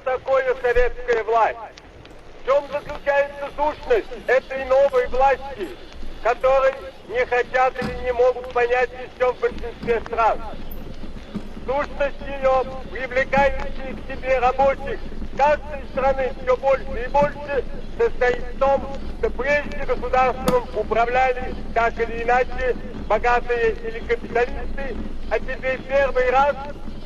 такое советская власть? В чем заключается сущность этой новой власти, которой не хотят или не могут понять еще в большинстве стран? Сущность ее, привлекающая к себе рабочих каждой страны все больше и больше, состоит в том, что прежде государством управляли так или иначе богатые или капиталисты, а теперь первый раз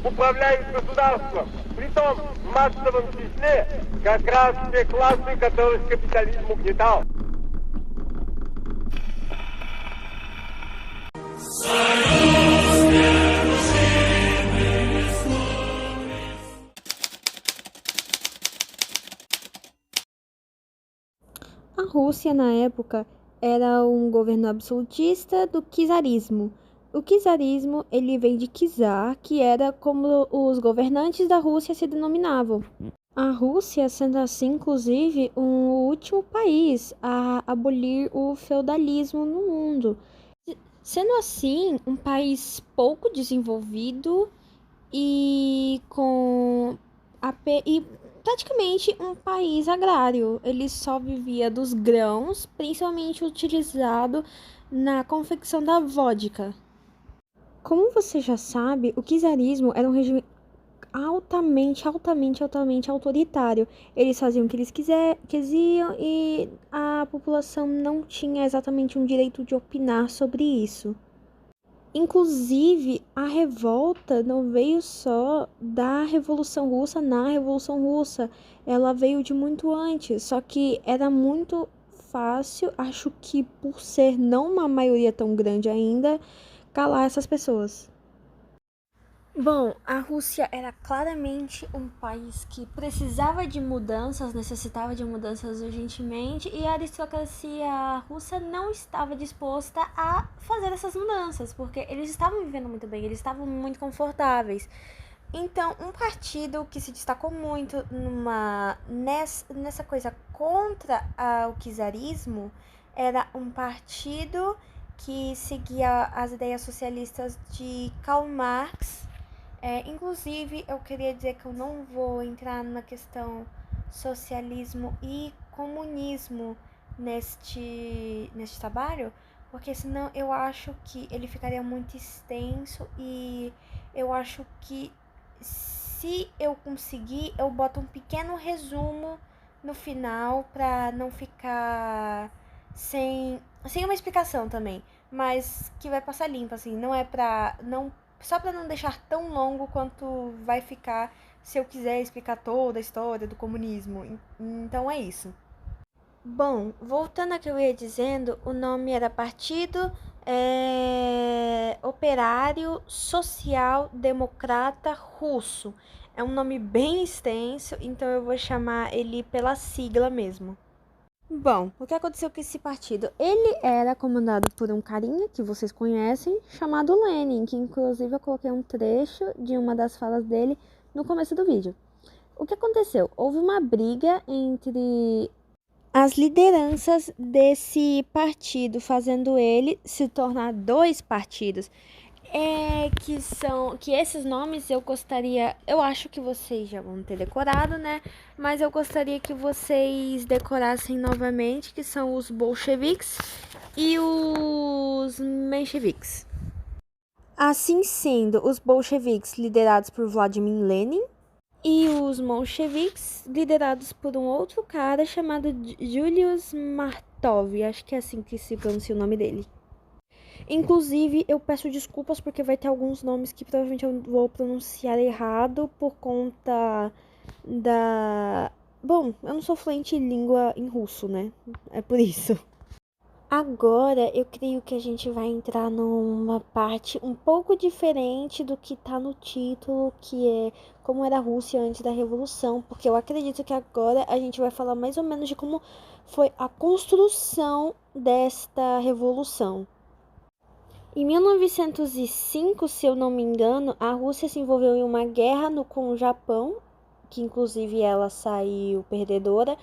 управляют государством. Притом в массовом числе как раз те классы, которых капитализм угнетал. A Rússia, na época, era um governo absolutista do czarismo. O czarismo, ele vem de czar, que era como os governantes da Rússia se denominavam. A Rússia, sendo assim, inclusive, o último país a abolir o feudalismo no mundo. Sendo assim, um país pouco desenvolvido e praticamente um país agrário. Ele só vivia dos grãos, principalmente utilizado na confecção da vodka. Como você já sabe, o czarismo era um regime altamente autoritário. Eles faziam o que eles quisiam e a população não tinha exatamente um direito de opinar sobre isso. Inclusive, a revolta não veio só da Revolução Russa na Revolução Russa. Ela veio de muito antes, só que era muito fácil, acho que por ser não uma maioria tão grande ainda, calar essas pessoas. Bom, a Rússia era claramente um país que precisava de mudanças, necessitava de mudanças urgentemente, e a aristocracia russa não estava disposta a fazer essas mudanças, porque eles estavam vivendo muito bem, eles estavam muito confortáveis. Então, um partido que se destacou muito nessa coisa contra o czarismo era um partido que seguia as ideias socialistas de Karl Marx. Inclusive, eu queria dizer que eu não vou entrar na questão socialismo e comunismo neste trabalho, porque senão eu acho que ele ficaria muito extenso e eu acho que se eu conseguir, eu boto um pequeno resumo no final para não ficar sem uma explicação também, mas que vai passar limpo, assim, não é só para não deixar tão longo quanto vai ficar se eu quiser explicar toda a história do comunismo. Então é isso. Bom, voltando ao que eu ia dizendo, o nome era Partido Operário Social Democrata Russo. É um nome bem extenso, então eu vou chamar ele pela sigla mesmo. Bom, o que aconteceu com esse partido? Ele era comandado por um carinha que vocês conhecem, chamado Lenin, que inclusive eu coloquei um trecho de uma das falas dele no começo do vídeo. O que aconteceu? Houve uma briga entre as lideranças desse partido, fazendo ele se tornar dois partidos. Que esses nomes eu acho que vocês já vão ter decorado, né? Mas eu gostaria que vocês decorassem novamente, que são os bolcheviques e os mencheviques. Assim sendo, os bolcheviques liderados por Vladimir Lenin e os mencheviques liderados por um outro cara chamado Julius Martov, acho que é assim que se pronuncia o nome dele. Inclusive, eu peço desculpas porque vai ter alguns nomes que provavelmente eu vou pronunciar errado por conta da... Bom, eu não sou fluente em língua em russo, né? É por isso. Agora, eu creio que a gente vai entrar numa parte um pouco diferente do que tá no título, que é como era a Rússia antes da Revolução, porque eu acredito que agora a gente vai falar mais ou menos de como foi a construção desta revolução. Em 1905, se eu não me engano, a Rússia se envolveu em uma guerra com o Japão, que inclusive ela saiu perdedora,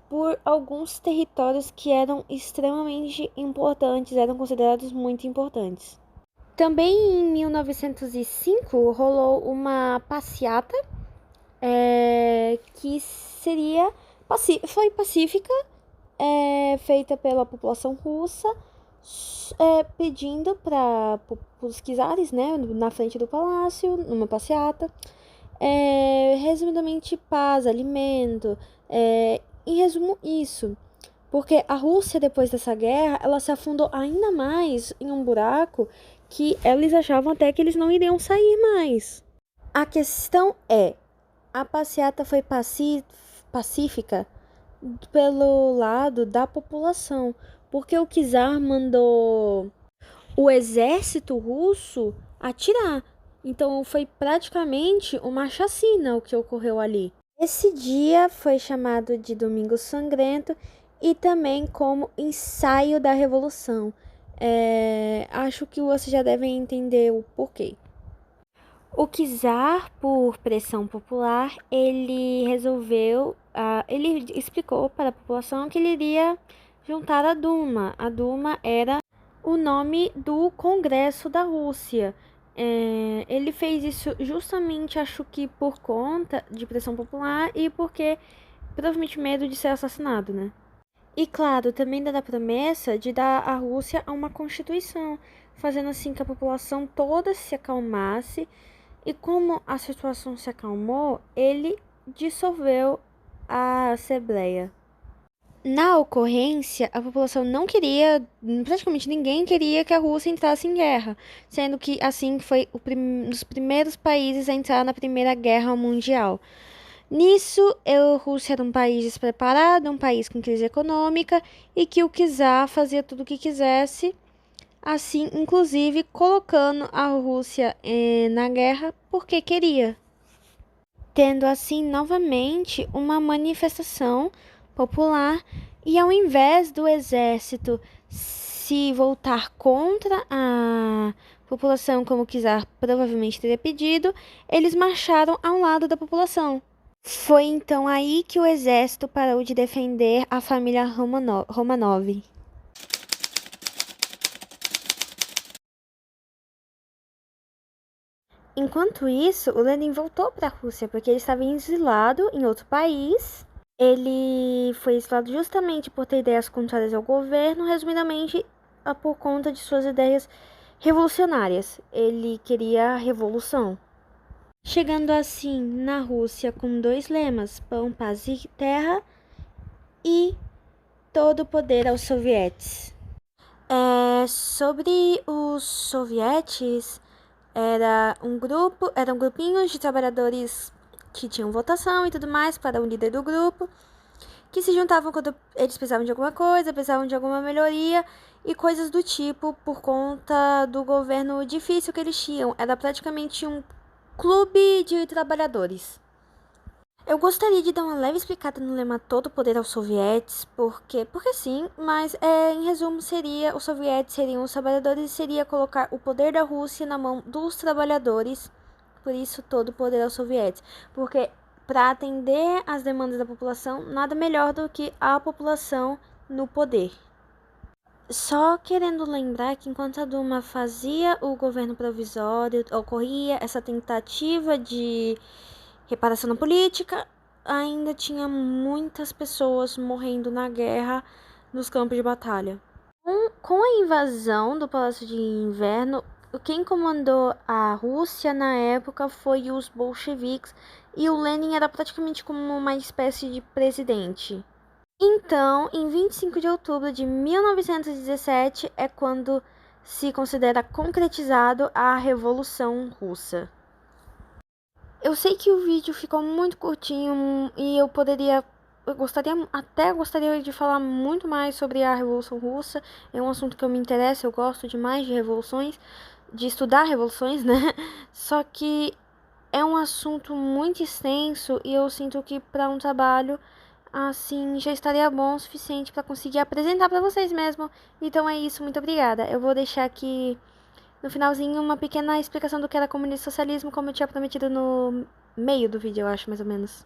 por alguns territórios que eram extremamente importantes, eram considerados muito importantes. Também em 1905 rolou uma passeata que seria foi pacífica, feita pela população russa, pedindo para os czares, né, na frente do palácio, numa passeata, resumidamente paz, alimento, em resumo isso. Porque a Rússia, depois dessa guerra, ela se afundou ainda mais em um buraco que eles achavam até que eles não iriam sair mais. A questão é, a passeata foi pacífica pelo lado da população, porque o czar mandou o exército russo atirar. Então foi praticamente uma chacina o que ocorreu ali. Esse dia foi chamado de Domingo Sangrento e também como ensaio da Revolução. Acho que vocês já devem entender o porquê. O czar, por pressão popular, ele resolveu, ele explicou para a população que ele iria juntar a Duma. A Duma era o nome do Congresso da Rússia. Ele fez isso justamente, acho que por conta de pressão popular e porque provavelmente medo de ser assassinado, né? E claro, também da promessa de dar a Rússia a uma constituição, fazendo assim que a população toda se acalmasse. E como a situação se acalmou, ele dissolveu a Assembleia. Na ocorrência, a população não queria, praticamente ninguém queria que a Rússia entrasse em guerra, sendo que assim foi um dos primeiros países a entrar na Primeira Guerra Mundial. Nisso, a Rússia era um país despreparado, um país com crise econômica e que o czar fazia tudo o que quisesse, assim, inclusive colocando a Rússia na guerra porque queria. Tendo assim novamente uma manifestação popular e ao invés do exército se voltar contra a população como o czar provavelmente teria pedido, eles marcharam ao lado da população. Foi então aí que o exército parou de defender a família Romanov. Enquanto isso, o Lenin voltou para a Rússia porque ele estava exilado em outro país. Ele foi exilado justamente por ter ideias contrárias ao governo, resumidamente por conta de suas ideias revolucionárias. Ele queria a revolução. Chegando assim na Rússia com 2 lemas: pão, paz e terra, e todo o poder aos sovietes. Sobre os sovietes, eram grupinhos de trabalhadores que tinham votação e tudo mais para o líder do grupo, que se juntavam quando eles precisavam de alguma coisa, precisavam de alguma melhoria e coisas do tipo por conta do governo difícil que eles tinham. Era praticamente um clube de trabalhadores. Eu gostaria de dar uma leve explicada no lema todo poder aos sovietes, porque sim, mas em resumo seria, os sovietes seriam os trabalhadores e seria colocar o poder da Rússia na mão dos trabalhadores, por isso todo poder aos sovietes, porque para atender às demandas da população, nada melhor do que a população no poder. Só querendo lembrar que enquanto a Duma fazia o governo provisório, ocorria essa tentativa de reparação na política, ainda tinha muitas pessoas morrendo na guerra nos campos de batalha. Com a invasão do Palácio de Inverno, quem comandou a Rússia na época foi os bolcheviques e o Lenin era praticamente como uma espécie de presidente. Então, em 25 de outubro de 1917 é quando se considera concretizado a Revolução Russa. Eu sei que o vídeo ficou muito curtinho e eu gostaria de falar muito mais sobre a Revolução Russa. É um assunto que eu me interesso, eu gosto demais de revoluções, de estudar revoluções, né? Só que é um assunto muito extenso e eu sinto que para um trabalho assim já estaria bom o suficiente para conseguir apresentar para vocês mesmo. Então é isso, muito obrigada. Eu vou deixar aqui no finalzinho uma pequena explicação do que era comunismo e socialismo, como eu tinha prometido no meio do vídeo, eu acho, mais ou menos.